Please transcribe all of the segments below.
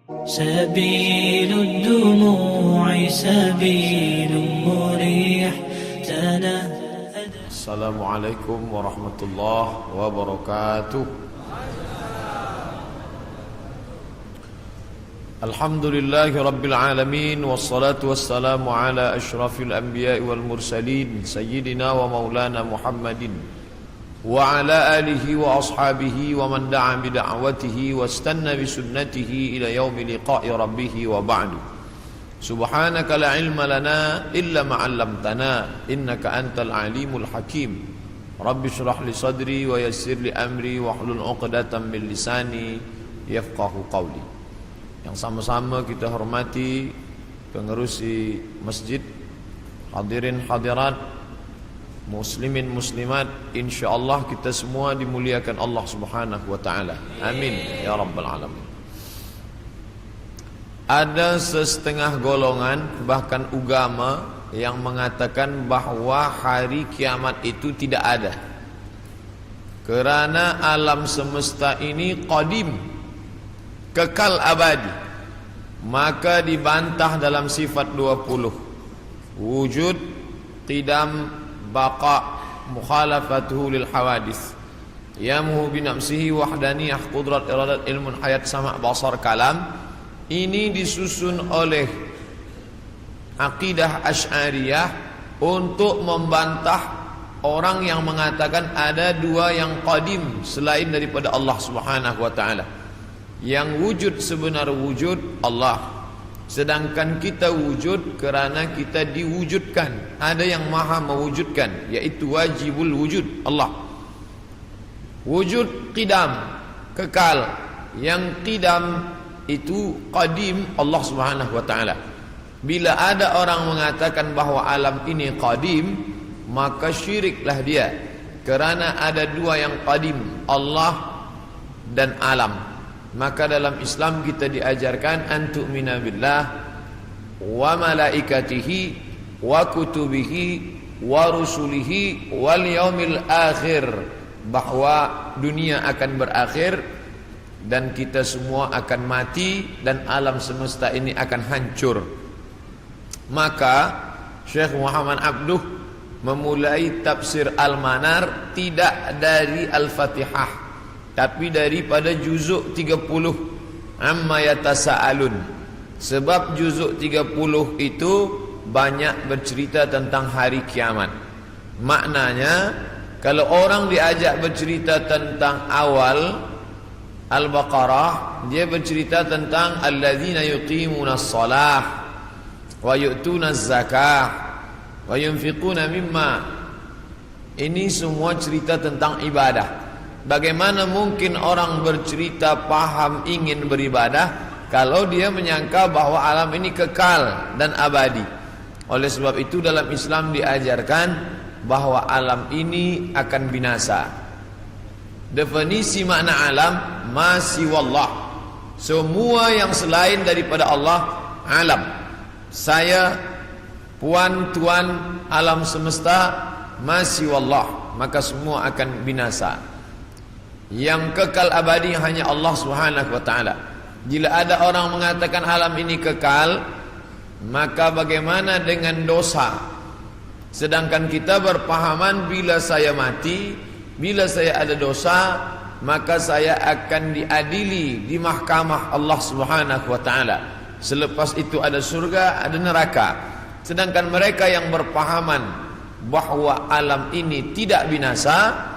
سبيل الدموع سبيل مريح. السلام عليكم ورحمة الله وبركاته. الحمد لله رب العالمين، والصلاة والسلام على أشرف الأنبياء والمرسلين سيدنا ومولانا محمد وعلى آله وأصحابه ومن دعا بدعوته واستنى بسنته إلى يوم لقاء ربه وبعد. سبحانك لا علم لنا إلا ما علمتنا إنك أنت العليم الحكيم. رب اشرح لي صدري ويسر لي أمري واحلل عقدة من لساني يفقه قولي. Yang sama-sama kita hormati pengerusi masjid, hadirin hadirat, muslimin muslimat, insyaallah kita semua dimuliakan Allah Subhanahu wa taala. Amin ya rabbal alamin. Ada setengah golongan bahkan agama yang mengatakan bahwa hari kiamat itu tidak ada, kerana alam semesta ini qadim, kekal abadi. Maka dibantah dalam sifat 20, wujud, qidam, baqa, mukhalafatuhu lil hawadis, yamuhu binafsihi wahdaniyah, qudrat, iradat, ilmun, hayat, sama', basar, kalam. Ini disusun oleh akidah Asy'ariyah untuk membantah orang yang mengatakan ada dua yang qadim selain daripada Allah Subhanahu wa taala. Yang wujud sebenar wujud Allah, sedangkan kita wujud kerana kita diwujudkan. Ada yang maha mewujudkan, yaitu wajibul wujud Allah. Wujud qidam, kekal. Yang qidam itu qadim Allah Subhanahu wa taala. Bila ada orang mengatakan bahawa alam ini qadim, maka syiriklah dia, kerana ada dua yang qadim, Allah dan alam. Maka dalam Islam kita diajarkan antu'mina billah wa malaikatihi wa kutubihi wa rusulihi wal yaumil akhir, bahwa dunia akan berakhir dan kita semua akan mati dan alam semesta ini akan hancur. Maka Syekh Muhammad Abduh memulai tafsir Al-Manar tidak dari Al-Fatihah, tapi daripada juzuk 30 amma yatasaalun. Sebab juzuk 30 itu banyak bercerita tentang hari kiamat. Maknanya kalau orang diajak bercerita tentang awal Al-Baqarah, dia bercerita tentang alladzina yuqimunas shalah wa yu'tunaz zakah wa yunfiquna mimma. Ini semua cerita tentang ibadah. Bagaimana mungkin orang bercerita paham ingin beribadah kalau dia menyangka bahwa alam ini kekal dan abadi? Oleh sebab itu dalam Islam diajarkan bahwa alam ini akan binasa. Definisi makna alam, ma siwallah, semua yang selain daripada Allah alam. Saya, puan, tuan, alam semesta, ma siwallah, maka semua akan binasa. Yang kekal abadi hanya Allah Subhanahu wa taala. Bila ada orang mengatakan alam ini kekal, maka bagaimana dengan dosa? Sedangkan kita berpahaman bila saya mati, bila saya ada dosa, maka saya akan diadili di mahkamah Allah Subhanahu wa taala. Selepas itu ada surga, ada neraka. Sedangkan mereka yang berpahaman bahwa alam ini tidak binasa,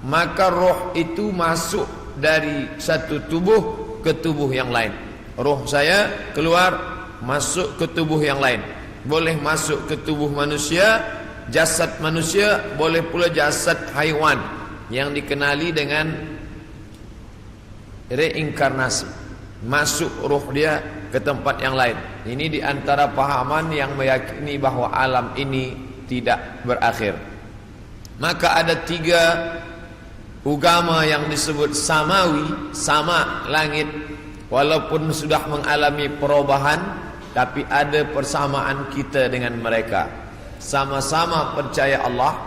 maka roh itu masuk dari satu tubuh ke tubuh yang lain. Roh saya keluar masuk ke tubuh yang lain. Boleh masuk ke tubuh manusia, jasad manusia, boleh pula jasad haiwan yang dikenali dengan reinkarnasi. Masuk roh dia ke tempat yang lain. Ini di antara pahaman yang meyakini bahwa alam ini tidak berakhir. Maka ada tiga agama yang disebut samawi, sama langit, walaupun sudah mengalami perubahan, tapi ada persamaan kita dengan mereka. Sama-sama percaya Allah,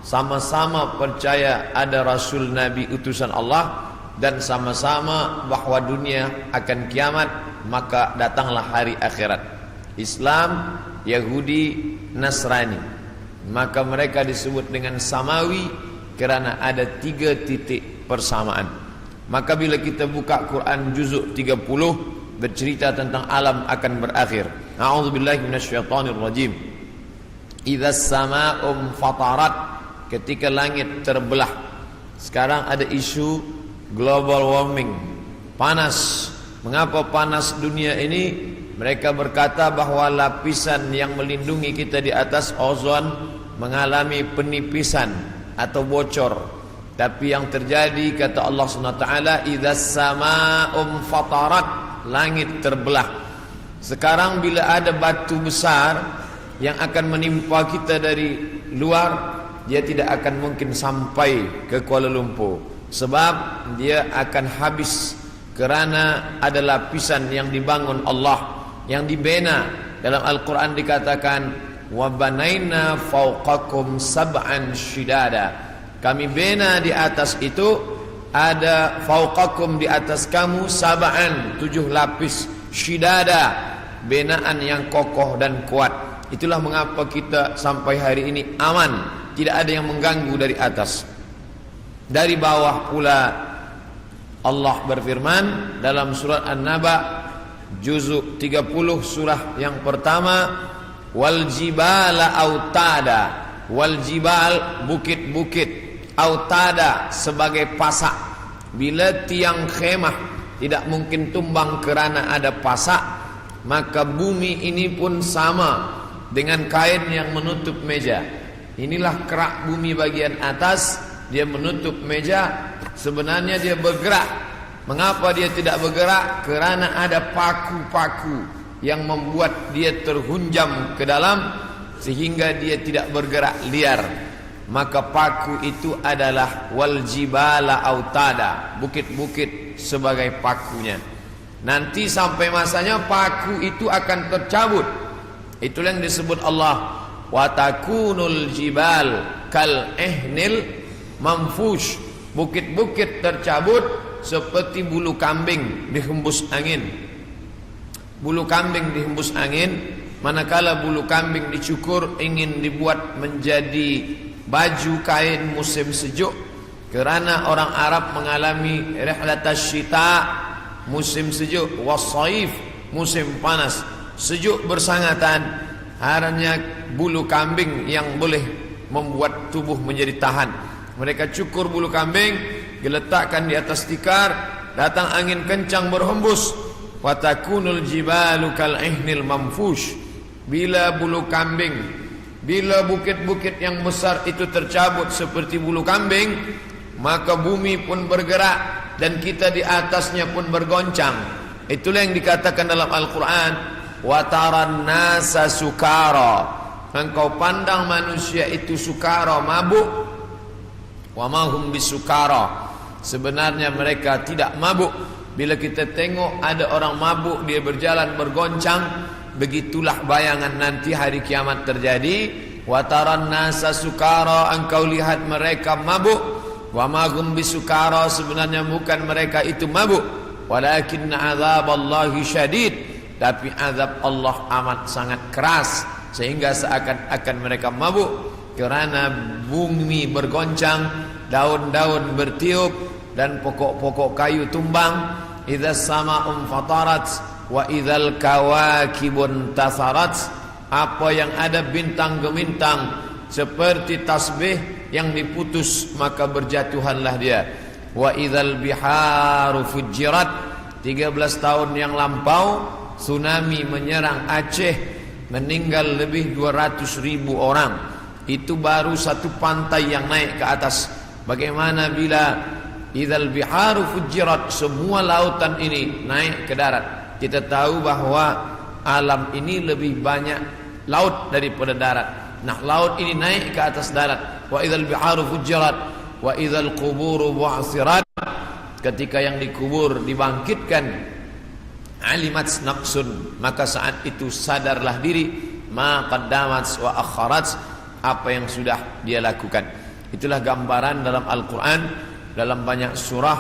sama-sama percaya ada Rasul Nabi utusan Allah, dan sama-sama bahwa dunia akan kiamat, maka datanglah hari akhirat. Islam, Yahudi, Nasrani, maka mereka disebut dengan samawi kerana ada 3 titik persamaan. Maka bila kita buka Quran juzuk 30 bercerita tentang alam akan berakhir. A'udzubillahi minasyaitonirrajim. Idzas samaa'u fatarat, ketika langit terbelah. Sekarang ada isu global warming, panas. Mengapa panas dunia ini? Mereka berkata bahwa lapisan yang melindungi kita di atas ozon mengalami penipisan atau bocor. Tapi yang terjadi, kata Allah SWT, idzas samaa'u fatarat, langit terbelah. Sekarang bila ada batu besar yang akan menimpa kita dari luar, dia tidak akan mungkin sampai ke Kuala Lumpur, sebab dia akan habis kerana ada lapisan yang dibangun Allah, yang dibina. Dalam Al-Quran dikatakan, wa banaina fawqakum sab'an shidada, kami bina di atas itu, ada fawqakum di atas kamu, sab'an 7 lapis, shidada binaan yang kokoh dan kuat. Itulah mengapa kita sampai hari ini aman, tidak ada yang mengganggu dari atas. Dari bawah pula Allah berfirman dalam surat An-Naba juzuk 30 surah yang pertama, wal jibala autada, wal jibal bukit-bukit, autada sebagai pasak. Bila tiang khemah tidak mungkin tumbang kerana ada pasak, maka bumi ini pun sama dengan kain yang menutup meja. Inilah kerak bumi bagian atas, dia menutup meja. Sebenarnya dia bergerak. Mengapa dia tidak bergerak? Kerana ada paku-paku yang membuat dia terhunjam ke dalam, sehingga dia tidak bergerak liar. Maka paku itu adalah wal jibala autada, bukit-bukit sebagai pakunya. Nanti sampai masanya paku itu akan tercabut. Itulah yang disebut Allah, wa takunul jibal kal ihnil manfush, bukit-bukit tercabut seperti bulu kambing dihembus angin. Bulu kambing dihembus angin, manakala bulu kambing dicukur ingin dibuat menjadi baju kain musim sejuk. Kerana orang Arab mengalami rihlatas syita, musim sejuk, wasaif, musim panas. Sejuk bersangatan, hanya bulu kambing yang boleh membuat tubuh menjadi tahan. Mereka cukur bulu kambing, diletakkan di atas tikar, datang angin kencang berhembus. Watakunul jibalu kal ihnil manfush. Bila bulu kambing, bila bukit-bukit yang besar itu tercabut seperti bulu kambing, maka bumi pun bergerak dan kita di atasnya pun bergoncang. Itulah yang dikatakan dalam Al-Quran, wa taran nasa sukara, engkau pandang manusia itu sukara, mabuk. Wa ma hum bisukara, sebenarnya mereka tidak mabuk. Bila kita tengok ada orang mabuk, dia berjalan bergoncang, begitulah bayangan nanti hari kiamat terjadi. Wa taran nasa sukara, engkau lihat mereka mabuk. Wa ma hum bisukara, sebenarnya bukan mereka itu mabuk. Walakinna azaballahi syadid, tapi azab Allah amat sangat keras, sehingga seakan-akan mereka mabuk. Kerana bumi bergoncang, daun-daun bertiup, dan pokok-pokok kayu tumbang. Idzas sama'u fatarat wa idzal kawakibun tasarat, apa yang ada bintang gemintang seperti tasbih yang diputus, maka berjatuhanlah dia. Wa idzal biharu fujirat, 13 tahun yang lampau tsunami menyerang Aceh, meninggal lebih 200.000 orang. Itu baru satu pantai yang naik ke atas. Bagaimana bila idzal biharu fujirat, semua lautan ini naik ke darat? Kita tahu bahwa alam ini lebih banyak laut daripada darat. Nah, laut ini naik ke atas darat. Wa idzal biharu fujirat wa idzal quburu bu'sirat, ketika yang dikubur dibangkitkan, alimat nafsun, maka saat itu sadarlah diri, ma qaddamat wa akharat, apa yang sudah dia lakukan. Itulah gambaran dalam Al-Quran, dalam banyak surah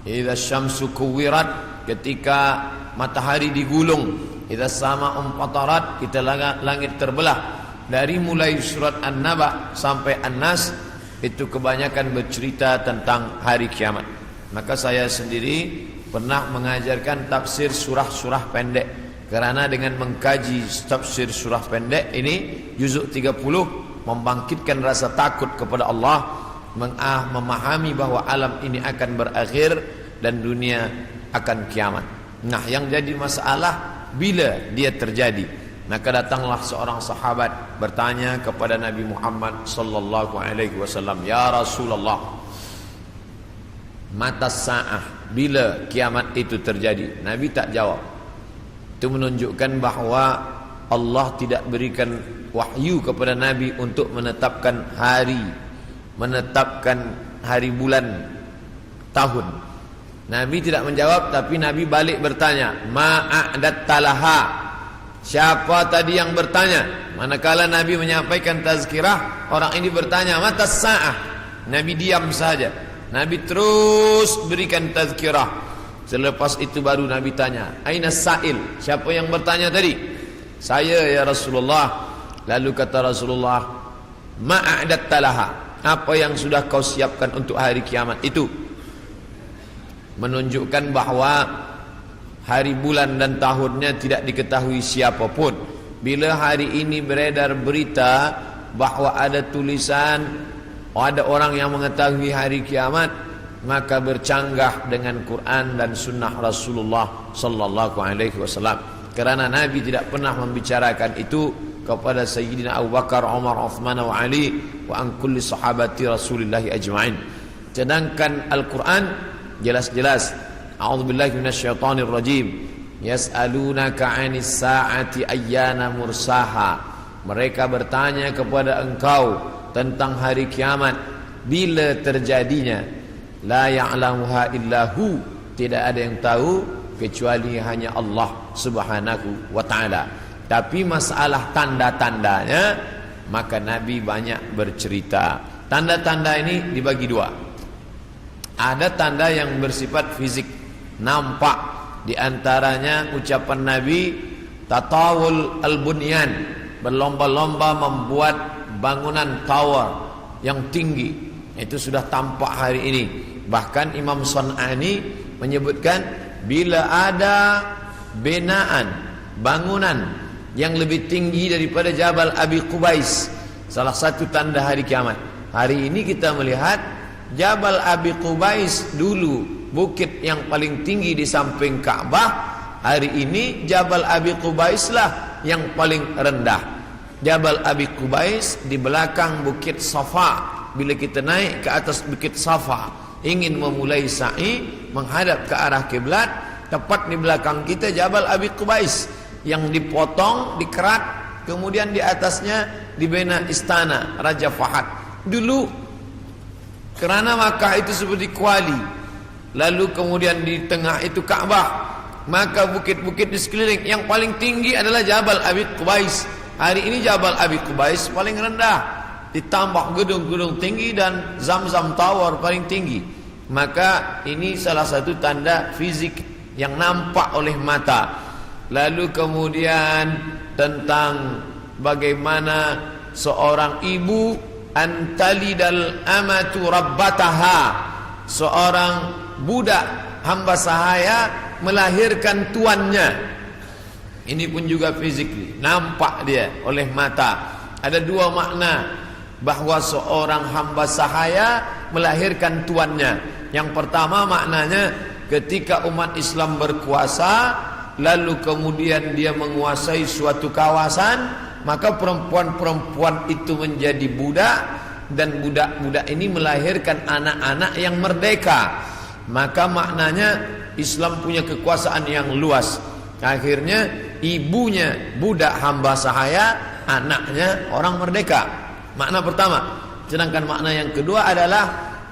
idza syamsu kuwirat, ketika matahari digulung, idza sama'u fatarat, kita langit terbelah. Dari mulai surat An-Naba sampai An-Nas itu kebanyakan bercerita tentang hari kiamat. Maka saya sendiri pernah mengajarkan tafsir surah-surah pendek, karena dengan mengkaji tafsir surah pendek ini juzuk 30 membangkitkan rasa takut kepada Allah, memahami bahwa alam ini akan berakhir dan dunia akan kiamat. Nah, yang jadi masalah bila dia terjadi. Maka datanglah seorang sahabat bertanya kepada Nabi Muhammad sallallahu alaihi wasallam, "Ya Rasulullah, mata sa'ah, bila kiamat itu terjadi?" Nabi tak jawab. Itu menunjukkan bahawa Allah tidak berikan wahyu kepada Nabi untuk menetapkan hari bulan, tahun. Nabi tidak menjawab, tapi Nabi balik bertanya, "Ma'adat talaha?" Siapa tadi yang bertanya? Manakala Nabi menyampaikan tazkirah, orang ini bertanya, "Mata sa'ah?" Nabi diam saja. Nabi terus berikan tazkirah. Selepas itu baru Nabi tanya, "Aina sa'il?" Siapa yang bertanya tadi? "Saya ya Rasulullah." Lalu kata Rasulullah, "Ma'adat talaha?" Apa yang sudah kau siapkan untuk hari kiamat itu? Menunjukkan bahawa hari bulan dan tahunnya tidak diketahui siapapun. Bila hari ini beredar berita bahawa ada tulisan, ada orang yang mengetahui hari kiamat, maka bercanggah dengan Quran dan sunnah Rasulullah sallallahu alaihi wasallam. Kerana Nabi tidak pernah membicarakan itu kepada Sayyidina Abu Bakar, Umar, Uthman wa Ali wa an kulli sahabati Rasulillah ajma'in. Sedangkan Al-Quran jelas-jelas, a'udzubillahi minasyaitonir rajim, yas'alunaka 'anis sa'ati ayyana mursaha. Mereka bertanya kepada engkau tentang hari kiamat, bila terjadinya. La ya'lamuha illahu, tidak ada yang tahu kecuali hanya Allah Subhanahu wa ta'ala. Tapi masalah tanda-tandanya, maka Nabi banyak bercerita. Tanda-tanda ini dibagi dua. Ada tanda yang bersifat fisik, nampak. Di antaranya ucapan Nabi, tatawul al-bunyan, berlomba-lomba membuat bangunan tower yang tinggi. Itu sudah tampak hari ini. Bahkan Imam Sun'ani menyebutkan, bila ada binaan, bangunan yang lebih tinggi daripada Jabal Abi Qubais, salah satu tanda hari kiamat. Hari ini kita melihat Jabal Abi Qubais dulu bukit yang paling tinggi di samping Ka'bah. Hari ini Jabal Abi Qubais lah yang paling rendah. Jabal Abi Qubais di belakang bukit Safa. Bila kita naik ke atas bukit Safa, ingin memulai sa'i menghadap ke arah kiblat, tepat di belakang kita Jabal Abi Qubais yang dipotong, dikerat, kemudian di atasnya dibina istana Raja Fahad. Dulu kerana Makkah itu seperti kuali, lalu kemudian di tengah itu Ka'bah, maka bukit-bukit di sekeliling yang paling tinggi adalah Jabal Abi Qubais. Hari ini Jabal Abi Qubais paling rendah, ditambah gedung-gedung tinggi dan Zamzam Tower paling tinggi. Maka ini salah satu tanda fisik yang nampak oleh mata. Lalu kemudian tentang bagaimana seorang ibu antalidal amatu rabbataha, seorang budak hamba sahaya melahirkan tuannya. Ini pun juga fisik, nampak dia oleh mata. Ada dua makna bahawa seorang hamba sahaya melahirkan tuannya. Yang pertama maknanya ketika umat Islam berkuasa, lalu kemudian dia menguasai suatu kawasan, maka perempuan-perempuan itu menjadi budak, dan budak-budak ini melahirkan anak-anak yang merdeka. Maka maknanya Islam punya kekuasaan yang luas. Akhirnya ibunya budak hamba sahaya, anaknya orang merdeka. Makna pertama. Sedangkan makna yang kedua adalah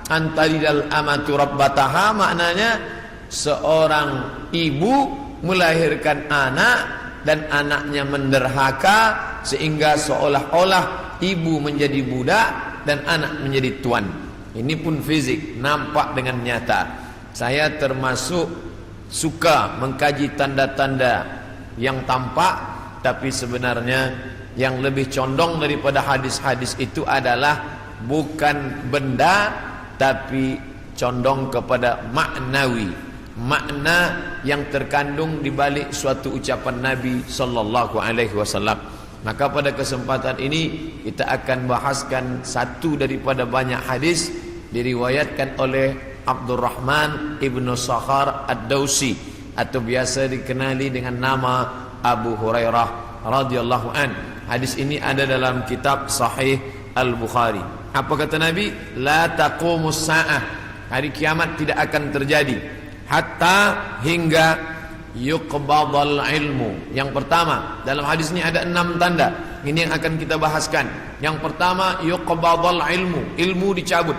antalidal amatu rabbataha, maknanya seorang ibu melahirkan anak dan anaknya menderhaka, sehingga seolah-olah ibu menjadi budak dan anak menjadi tuan. Ini pun fisik, nampak dengan nyata. Saya termasuk suka mengkaji tanda-tanda yang tampak, tapi sebenarnya yang lebih condong daripada hadis-hadis itu adalah bukan benda, tapi condong kepada maknawi, makna yang terkandung di balik suatu ucapan Nabi sallallahu alaihi wasallam. Maka pada kesempatan ini kita akan bahaskan satu daripada banyak hadis diriwayatkan oleh Abdurrahman ibnu Sakhar ad-Dausi, atau biasa dikenali dengan nama Abu Hurairah radhiyallahu an. Hadis ini ada dalam kitab Sahih Al-Bukhari. Apa kata Nabi? La taqumus sa'ah, hari kiamat tidak akan terjadi hatta hingga yuqbadal ilmu. Yang pertama, dalam hadis ini ada 6 tanda. Ini yang akan kita bahaskan. Yang pertama, yuqbadal ilmu, ilmu dicabut.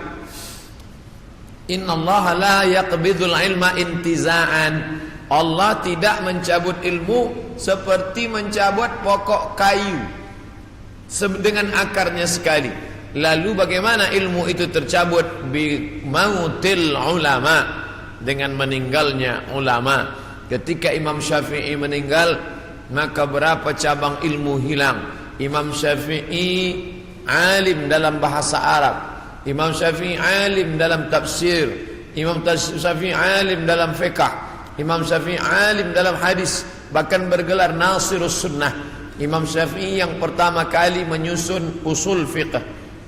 Innallaha la yaqbidul ilma intiza'an. Allah tidak mencabut ilmu seperti mencabut pokok kayu dengan akarnya sekali. Lalu bagaimana ilmu itu tercabut? Bi mautil ulama, dengan meninggalnya ulama. Ketika Imam Syafi'i meninggal, maka berapa cabang ilmu hilang. Imam Syafi'i alim dalam bahasa Arab, Imam Syafi'i alim dalam tafsir, Imam Syafi'i alim dalam fiqh, Imam Syafi'i alim dalam hadis, bahkan bergelar Nasirus Sunnah. Imam Syafi'i yang pertama kali menyusun usul fiqh,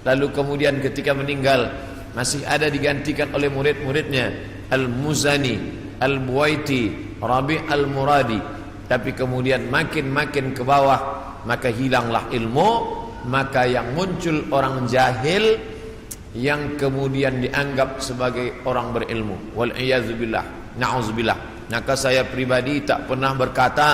lalu kemudian ketika meninggal masih ada digantikan oleh murid-muridnya, Al-Muzani, Al-Buwaiti, Rabi' Al-Muradi. Tapi kemudian makin ke bawah, maka hilanglah ilmu, maka yang muncul orang jahil yang kemudian dianggap sebagai orang berilmu. Wal'iyadzubillah, na'udzubillah. Maka saya pribadi tak pernah berkata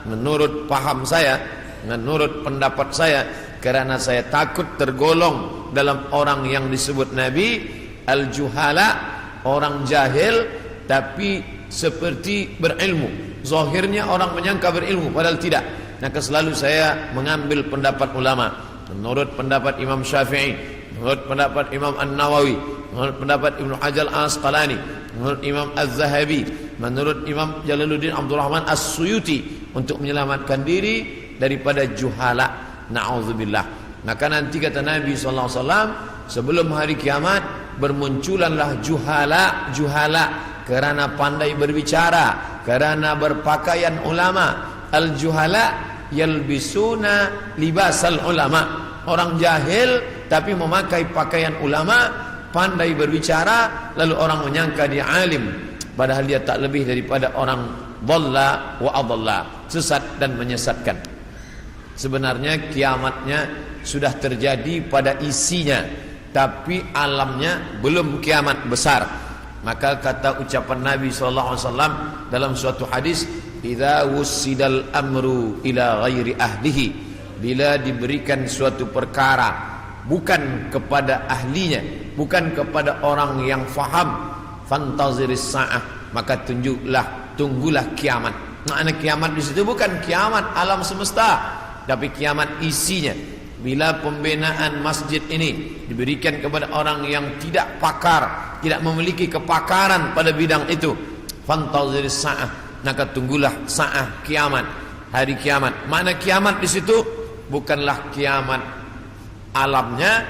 menurut paham saya, menurut pendapat saya, karena saya takut tergolong dalam orang yang disebut Nabi al-juhala, orang jahil tapi seperti berilmu. Zahirnya orang menyangka berilmu padahal tidak. Maka selalu saya mengambil pendapat ulama. Menurut pendapat Imam Syafi'i, menurut pendapat Imam An-Nawawi, menurut pendapat Ibnu Hajar Al-Asqalani, menurut Imam Az-Zahabi, menurut Imam Jalaluddin Abdul Rahman As-Suyuti, untuk menyelamatkan diri daripada juhala. Na'udzubillah. Maka nanti kata Nabi SAW, sebelum hari kiamat bermunculanlah juhala karena pandai berbicara, karena berpakaian ulama. Al-juhala yalbisuna libasal ulama, orang jahil tapi memakai pakaian ulama, pandai berbicara, lalu orang menyangka dia alim, padahal dia tak lebih daripada orang dhalla wa adalla, sesat dan menyesatkan. Sebenarnya kiamatnya sudah terjadi pada isinya, tapi alamnya belum kiamat besar. Maka kata ucapan Nabi SAW dalam suatu hadis, idza wussidal amru ila ghairi ahlihi, bila diberikan suatu perkara bukan kepada ahlinya, bukan kepada orang yang faham, fantaziris sa'ah, maka tunggulah kiamat. Makna kiamat di situ bukan kiamat alam semesta, tapi kiamat isinya. Bila pembinaan masjid ini diberikan kepada orang yang tidak pakar, tidak memiliki kepakaran pada bidang itu, fantaziris sa'ah, maka tunggulah sa'ah, kiamat, hari kiamat. Makna kiamat di situ bukanlah kiamat alamnya,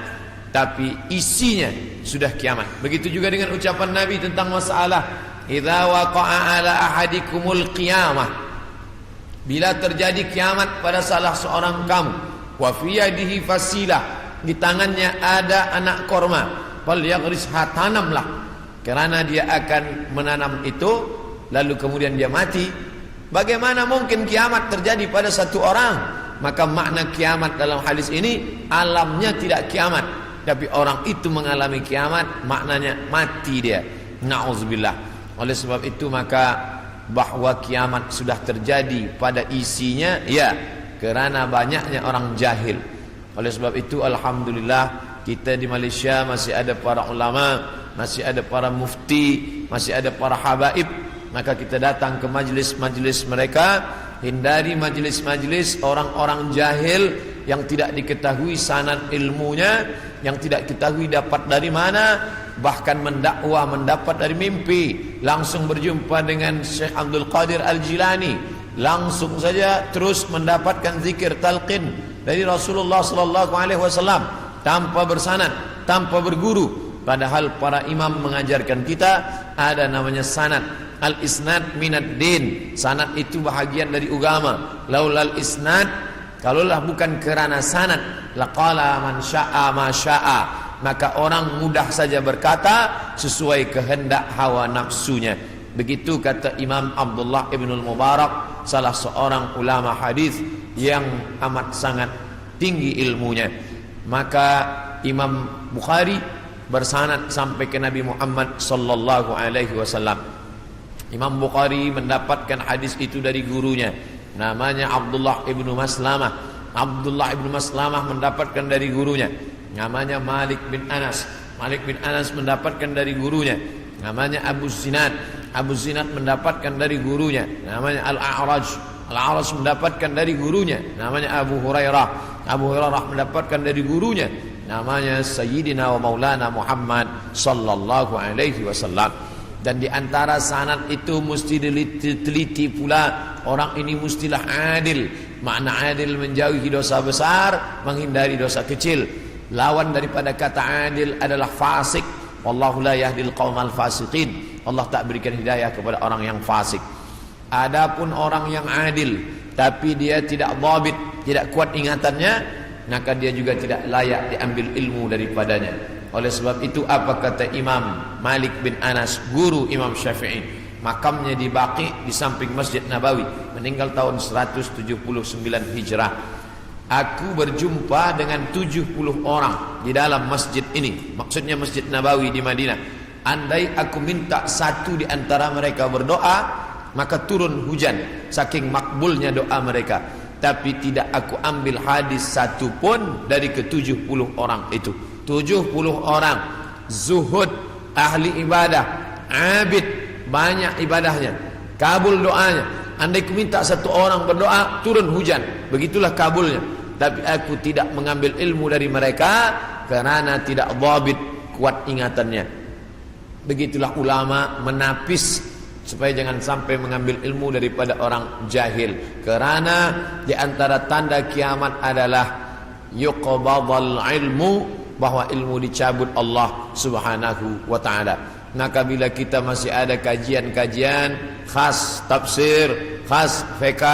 tapi isinya sudah kiamat. Begitu juga dengan ucapan Nabi tentang masalah idza waqa'a ala ahadikumul qiyamah, bila terjadi kiamat pada salah seorang kamu, wa fi yadihi fasilah, di tangannya ada anak korma, fal yaghrisha, tanamlah, karena dia akan menanam itu, lalu kemudian dia mati. Bagaimana mungkin kiamat terjadi pada satu orang? Maka makna kiamat dalam hadis ini alamnya tidak kiamat, tapi orang itu mengalami kiamat, maknanya mati dia. Na'udzubillah. Oleh sebab itu maka bahwa kiamat sudah terjadi pada isinya, ya, kerana banyaknya orang jahil. Oleh sebab itu alhamdulillah kita di Malaysia masih ada para ulama, masih ada para mufti, masih ada para habaib. Maka kita datang ke majlis-majlis mereka, hindari majlis-majlis orang-orang jahil yang tidak diketahui sanad ilmunya, yang tidak diketahui dapat dari mana, bahkan mendakwah mendapat dari mimpi, langsung berjumpa dengan Syekh Abdul Qadir Al-Jilani, langsung saja terus mendapatkan zikir talqin dari Rasulullah sallallahu alaihi wasallam tanpa bersanad, tanpa berguru. Padahal para imam mengajarkan kita ada namanya sanad. Al-isnad minad din. Sanad itu bahagian dari agama. Laulal isnad, kalaulah bukan kerana sanad, laqala man syaa ma syaa, maka orang mudah saja berkata sesuai kehendak hawa nafsunya. Begitu kata Imam Abdullah Ibnul Mubarak, salah seorang ulama hadis yang amat sangat tinggi ilmunya. Maka Imam Bukhari bersanad sampai ke Nabi Muhammad sallallahu alaihi wasallam. Imam Bukhari mendapatkan hadis itu dari gurunya, namanya Abdullah ibnu Maslamah. Abdullah ibnu Maslamah mendapatkan dari gurunya, namanya Malik bin Anas. Malik bin Anas mendapatkan dari gurunya, namanya Abu Zinad. Abu Zinad mendapatkan dari gurunya, namanya Al-A'raj. Al-A'raj mendapatkan dari gurunya, namanya Abu Hurairah. Abu Hurairah mendapatkan dari gurunya, namanya Sayyidina wa Maulana Muhammad sallallahu alaihi wasallam. Dan di antara sanad itu mesti diteliti pula, orang ini mestilah adil. Makna adil menjauhi dosa besar, menghindari dosa kecil. Lawan daripada kata adil adalah fasik. Wallahu la yahdil qaumal fasiqin. Allah tak berikan hidayah kepada orang yang fasik. Adapun orang yang adil tapi dia tidak dhabit, tidak kuat ingatannya, maka dia juga tidak layak diambil ilmu daripadanya. Oleh sebab itu apa kata Imam Malik bin Anas, guru Imam Syafi'i? Makamnya di Baqi di samping Masjid Nabawi, meninggal tahun 179 Hijrah. Aku berjumpa dengan 70 orang di dalam masjid ini, maksudnya Masjid Nabawi di Madinah. Andai aku minta satu di antara mereka berdoa, maka turun hujan, saking makbulnya doa mereka. Tapi tidak aku ambil hadis satu pun dari ke-70 orang itu. 70 orang zuhud, ahli ibadah, abid, banyak ibadahnya, kabul doanya. Andai ku minta satu orang berdoa, turun hujan, begitulah kabulnya. Tapi aku tidak mengambil ilmu dari mereka kerana tidak dhabit, kuat ingatannya. Begitulah ulama menapis supaya jangan sampai mengambil ilmu daripada orang jahil. Kerana di antara tanda kiamat adalah yuqbadal ilmu, bahwa ilmu dicabut Allah subhanahu wa ta'ala. Maka bila kita masih ada kajian-kajian khas tafsir, khas fiqh,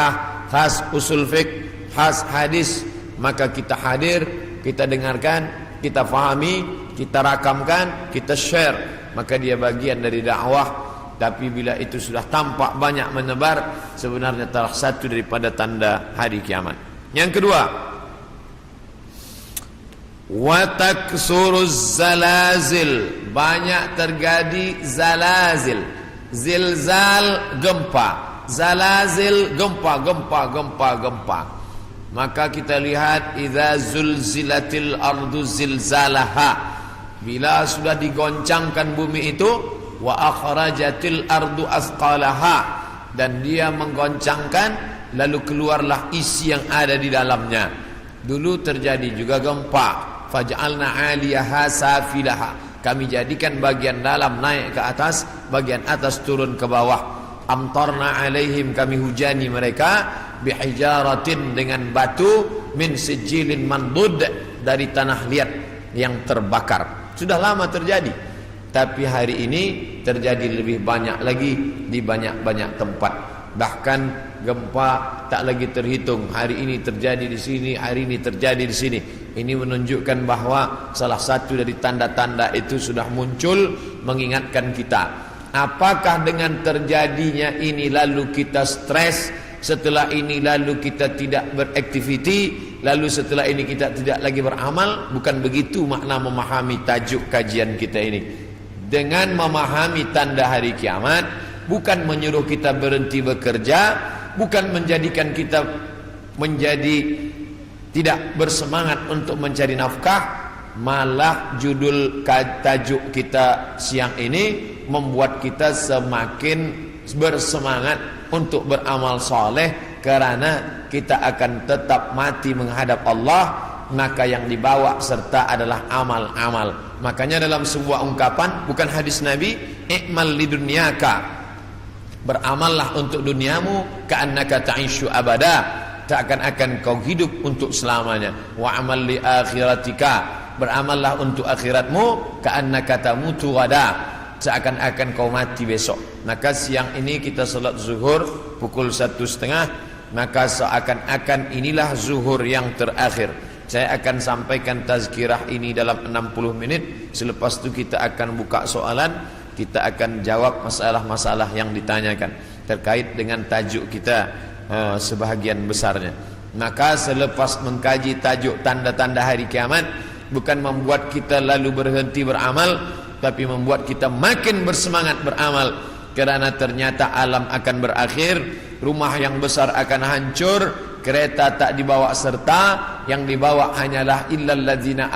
khas usul fiqh, khas hadis, maka kita hadir, kita dengarkan, kita fahami, kita rakamkan, kita share, maka dia bagian dari dakwah. Tapi bila itu sudah tampak banyak menebar, sebenarnya salah satu daripada tanda hari kiamat. Yang kedua, wa taksuruz zalazil, banyak terjadi zalazil. Zilzal, gempa. Zalazil, gempa. Maka kita lihat idza zulzilatil ardu zilzalaha, bila sudah digoncangkan bumi itu, wa akhrajatil ardu asqalaha, dan dia menggoncangkan lalu keluarlah isi yang ada di dalamnya. Dulu terjadi juga gempa, faj'alna 'aliyaha safilaha, kami jadikan bagian dalam naik ke atas, bagian atas turun ke bawah. Amtarna 'alaihim, kami hujani mereka, bihijaratin, dengan batu, min sijilin mandud, dari tanah liat yang terbakar. Sudah lama terjadi, tapi hari ini terjadi lebih banyak lagi di banyak-banyak tempat. Bahkan gempa tak lagi terhitung. Hari ini terjadi di sini, hari ini terjadi di sini. Ini menunjukkan bahwa salah satu dari tanda-tanda itu sudah muncul mengingatkan kita. Apakah dengan terjadinya ini lalu kita stres, setelah ini lalu kita tidak beraktiviti, lalu setelah ini kita tidak lagi beramal? Bukan begitu makna memahami tajuk kajian kita ini. Dengan memahami tanda hari kiamat, bukan menyuruh kita berhenti bekerja, bukan menjadikan kita menjadi tidak bersemangat untuk mencari nafkah, malah judul tajuk kita siang ini membuat kita semakin bersemangat untuk beramal soleh, kerana kita akan tetap mati menghadap Allah maka yang dibawa serta adalah amal-amal. Makanya dalam sebuah ungkapan, bukan hadis Nabi, i'mal lidunyaka, beramallah untuk duniamu, ka'annaka ta'ishu abada, seakan-akan kau hidup untuk selamanya. Wa amal li akhiratika, beramallah untuk akhiratmu, ka'annaka tamutu ghadan, seakan-akan kau mati besok. Maka siang ini kita salat zuhur pukul 1:30, maka seakan-akan inilah zuhur yang terakhir. Saya akan sampaikan tazkirah ini dalam 60 menit. Selepas itu kita akan buka soalan, kita akan jawab masalah-masalah yang ditanyakan terkait dengan tajuk kita sebahagian besarnya. Maka selepas mengkaji tajuk tanda-tanda hari kiamat, bukan membuat kita lalu berhenti beramal, tapi membuat kita makin bersemangat beramal. Kerana ternyata alam akan berakhir, rumah yang besar akan hancur, kereta tak dibawa serta, yang dibawa hanyalah illal ladzina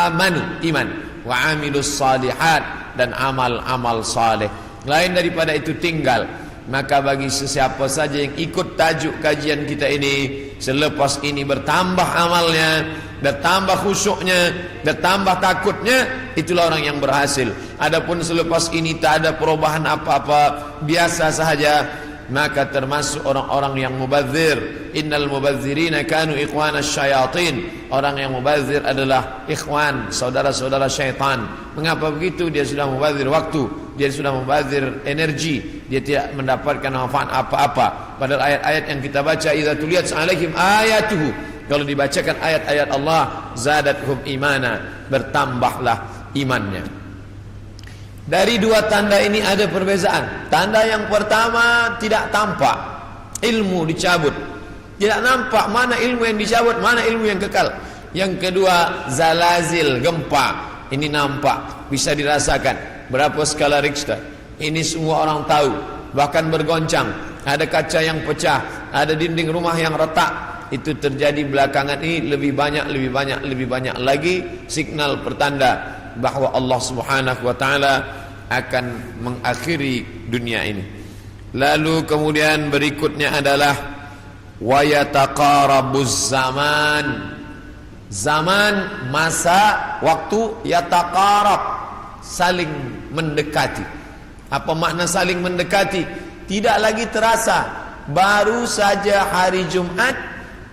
amanu, iman, wa amilus salihat, dan amal-amal saleh. Lain daripada itu tinggal. Maka bagi sesiapa saja yang ikut tajuk kajian kita ini, selepas ini bertambah amalnya, bertambah khusyuknya, bertambah takutnya, itulah orang yang berhasil. Adapun selepas ini tak ada perubahan apa-apa, biasa sahaja, maka termasuk orang-orang yang mubadzir. Innal mubadzirina kanu ikhwanas syayatin. Orang yang mubadzir adalah ikhwan, saudara-saudara syaitan. Mengapa begitu? Dia sudah mubadzir waktu, dia sudah mubadzir energi, dia tidak mendapatkan manfaat apa-apa. Padahal ayat-ayat yang kita baca, idza tuliyat alaihim ayatuhu, kalau dibacakan ayat-ayat Allah, zadathum imana, bertambahlah imannya. Dari dua tanda ini ada perbezaan. Tanda yang pertama, tidak tampak, ilmu dicabut. Tidak nampak mana ilmu yang dicabut, mana ilmu yang kekal. Yang kedua, zalazil, gempa. Ini nampak, bisa dirasakan. Berapa skala Richter? Ini semua orang tahu. Bahkan bergoncang, ada kaca yang pecah, ada dinding rumah yang retak. Itu terjadi belakangan ini, lebih banyak lagi signal pertanda bahwa Allah Subhanahu wa taala akan mengakhiri dunia ini. Lalu kemudian berikutnya adalah wa yataqarabuz zaman. Zaman, masa, waktu, yataqarab, saling mendekati. Apa makna saling mendekati? Tidak lagi terasa. Baru saja hari Jumat,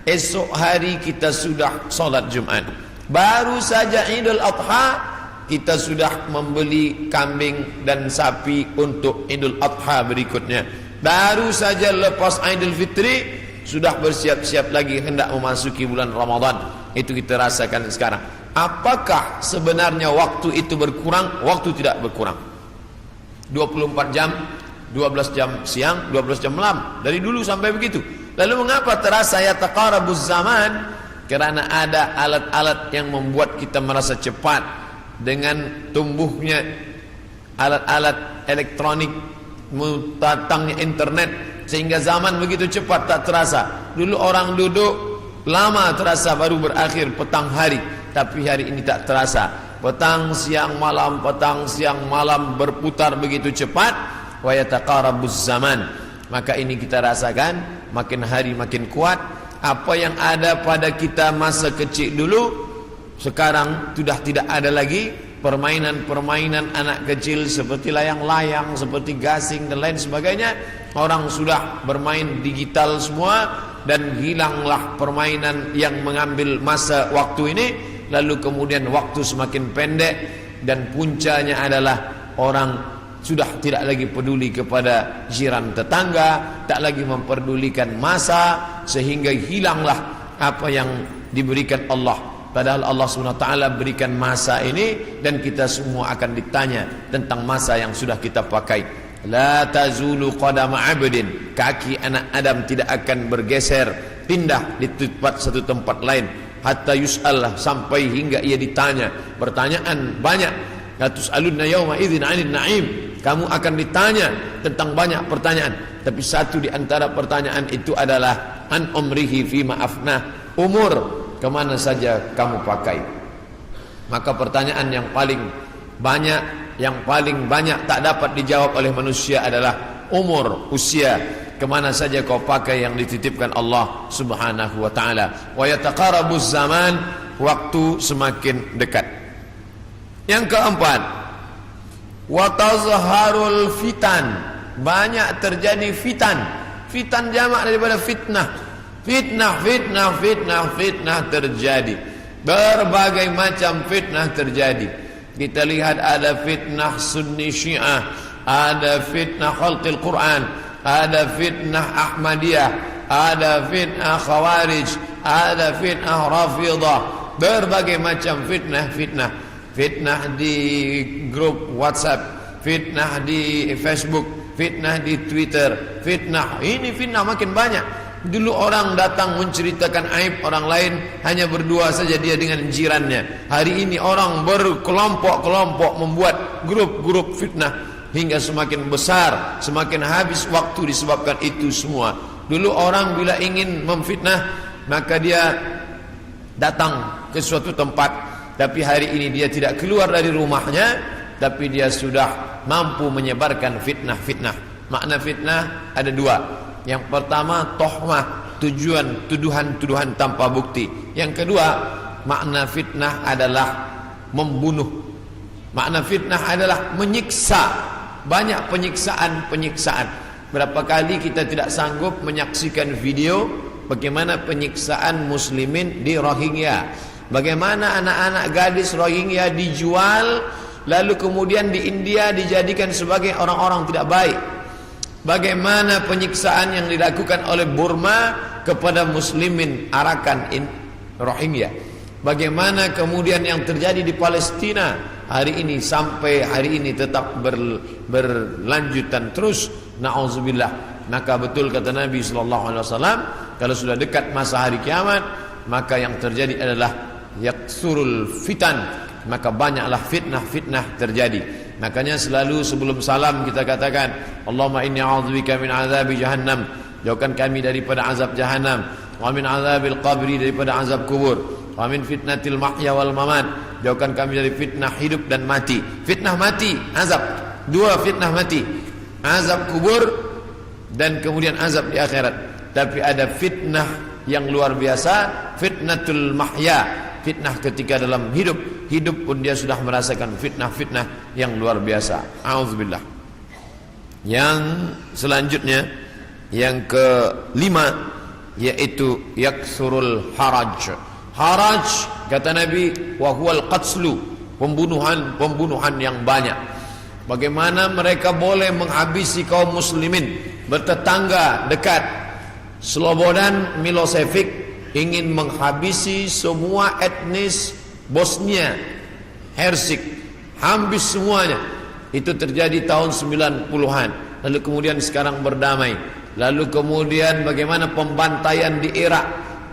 esok hari kita sudah solat Jumat. Baru saja Idul Adha, kita sudah membeli kambing dan sapi untuk Idul Adha berikutnya. Baru saja lepas Idul Fitri, sudah bersiap-siap lagi hendak memasuki bulan Ramadan. Itu kita rasakan sekarang. Apakah sebenarnya waktu itu berkurang? Waktu tidak berkurang. 24 jam, 12 jam siang, 12 jam malam. Dari dulu sampai begitu. Lalu mengapa terasa yataqarabuz zaman? Kerana ada alat-alat yang membuat kita merasa cepat. Dengan tumbuhnya alat-alat elektronik, datangnya internet, sehingga zaman begitu cepat tak terasa. Dulu orang duduk lama terasa, baru berakhir petang hari. Tapi hari ini tak terasa. Petang siang malam berputar begitu cepat. Wa yataqarabuz zaman. Maka ini kita rasakan, makin hari makin kuat. Apa yang ada pada kita masa kecil dulu, sekarang sudah tidak ada lagi. Permainan-permainan anak kecil seperti layang-layang, seperti gasing dan lain sebagainya. Orang sudah bermain digital semua, dan hilanglah permainan yang mengambil masa waktu ini. Lalu kemudian waktu semakin pendek, dan puncanya adalah orang sudah tidak lagi peduli kepada jiran tetangga, tak lagi memperdulikan masa, sehingga hilanglah apa yang diberikan Allah. Padahal Allah SWT berikan masa ini, dan kita semua akan ditanya tentang masa yang sudah kita pakai. La tazulu qadama abdin, kaki anak Adam tidak akan bergeser, pindah di satu tempat lain, hatta yus'al, sampai hingga ia ditanya. Pertanyaan banyak. La tus'alunna yawma idzin 'anil na'im, kamu akan ditanya tentang banyak pertanyaan. Tapi satu di antara pertanyaan itu adalah an umrihi fima afnah, umur kemana saja kamu pakai. Maka pertanyaan yang paling banyak tak dapat dijawab oleh manusia adalah umur, usia. kemana saja kau pakai yang dititipkan Allah subhanahu wa ta'ala. Wa yataqarabuz zaman, waktu semakin dekat. Yang keempat, wa tazharul fitan, banyak terjadi fitan. Fitan jamak daripada fitnah. Fitnah terjadi. Berbagai macam fitnah terjadi. Kita lihat ada fitnah Sunni Syiah, ada fitnah khalqil Quran, ada fitnah Ahmadiyah, ada fitnah Khawarij, ada fitnah Rafidah. Berbagai macam fitnah di grup WhatsApp, fitnah di Facebook, fitnah di Twitter, fitnah makin banyak. Dulu orang datang menceritakan aib orang lain, hanya berdua saja dia dengan jirannya. Hari ini orang berkelompok-kelompok membuat grup-grup fitnah, hingga semakin besar, semakin habis waktu disebabkan itu semua. Dulu orang bila ingin memfitnah, maka dia datang ke suatu tempat, tapi hari ini dia tidak keluar dari rumahnya, tapi dia sudah mampu menyebarkan fitnah. Makna fitnah ada dua. Yang pertama, tohmah, tuduhan tanpa bukti. Yang kedua, makna fitnah adalah membunuh. Makna fitnah adalah menyiksa. Banyak penyiksaan. Berapa kali kita tidak sanggup menyaksikan video bagaimana penyiksaan muslimin di Rohingya, bagaimana anak-anak gadis Rohingya dijual, lalu kemudian di India dijadikan sebagai orang-orang tidak baik. Bagaimana penyiksaan yang dilakukan oleh Burma kepada muslimin Arakan Rohingya. Bagaimana kemudian yang terjadi di Palestina hari ini, sampai hari ini tetap berlanjutan terus. Na'udzubillah. Maka betul kata Nabi SAW, kalau sudah dekat masa hari kiamat, maka yang terjadi adalah yaksurul fitan, maka banyaklah fitnah terjadi. Makanya selalu sebelum salam kita katakan, Allahumma inni a'udzubika min azabi jahannam, jauhkan kami daripada azab jahannam, wa min azabil qabri, daripada azab kubur, wa min fitnatil mahya wal mamat, jauhkan kami dari fitnah hidup dan mati. Fitnah mati, azab. Dua fitnah mati, azab kubur dan kemudian azab di akhirat. Tapi ada fitnah yang luar biasa, fitnatul mahya, fitnah ketika dalam hidup pun dia sudah merasakan fitnah yang luar biasa. A'udzubillah. Yang selanjutnya, yang kelima, yaitu yaksurul haraj. Haraj kata Nabi, wa huwal qatslu, pembunuhan yang banyak. Bagaimana mereka boleh menghabisi kaum muslimin bertetangga dekat. Slobodan Milosevic ingin menghabisi semua etnis Bosnia Hersek, habis semuanya. Itu terjadi tahun 90-an. Lalu kemudian sekarang berdamai. Lalu kemudian bagaimana pembantaian di Irak,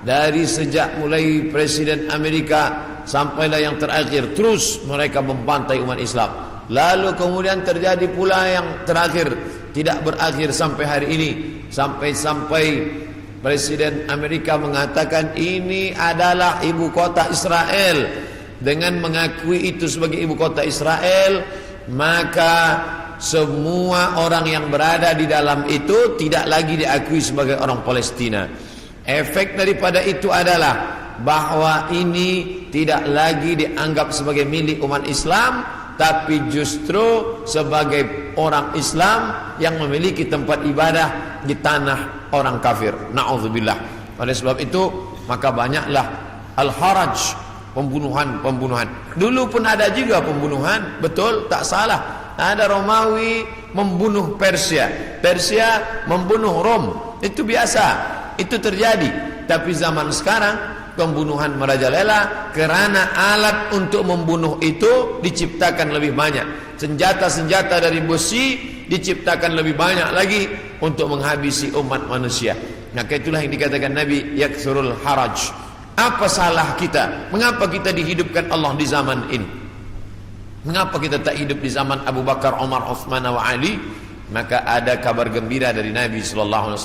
dari sejak mulai Presiden Amerika sampailah yang terakhir, terus mereka membantai umat Islam. Lalu kemudian terjadi pula yang terakhir, tidak berakhir sampai hari ini, sampai Presiden Amerika mengatakan ini adalah ibu kota Israel. Dengan mengakui itu sebagai ibu kota Israel, maka semua orang yang berada di dalam itu tidak lagi diakui sebagai orang Palestina. Efek daripada itu adalah bahwa ini tidak lagi dianggap sebagai milik umat Islam, tapi justru sebagai orang Islam yang memiliki tempat ibadah di tanah orang kafir. Na'udzubillah. Oleh sebab itu, maka banyaklah al-haraj, pembunuhan. Dulu pun ada juga pembunuhan, betul, tak salah. Ada Romawi membunuh Persia membunuh Rom, itu biasa, itu terjadi. Tapi zaman sekarang pembunuhan merajalela karena alat untuk membunuh itu diciptakan lebih banyak. Senjata-senjata dari besi diciptakan lebih banyak lagi untuk menghabisi umat manusia. Maka itulah yang dikatakan Nabi, yaksurul haraj. Apa salah kita? Mengapa kita dihidupkan Allah di zaman ini? Mengapa kita tak hidup di zaman Abu Bakar, Umar, Uthman wa Ali? Maka ada kabar gembira dari Nabi SAW.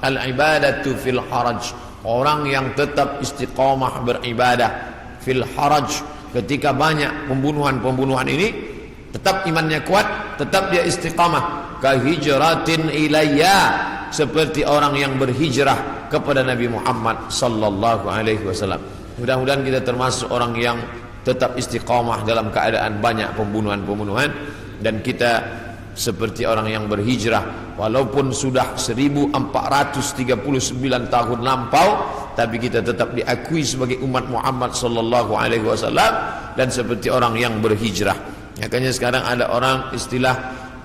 Al-ibadatu fil haraj. Orang yang tetap istiqamah beribadah fil haraj, ketika banyak pembunuhan ini, tetap imannya kuat, tetap dia istiqamah. Kahijratin ilayya, seperti orang yang berhijrah kepada Nabi Muhammad sallallahu alaihi wasallam. Mudah-mudahan kita termasuk orang yang tetap istiqamah dalam keadaan banyak pembunuhan-pembunuhan, dan kita seperti orang yang berhijrah walaupun sudah 1439 tahun lampau, tapi kita tetap diakui sebagai umat Muhammad sallallahu alaihi wasallam dan seperti orang yang berhijrah. Makanya sekarang ada orang istilah,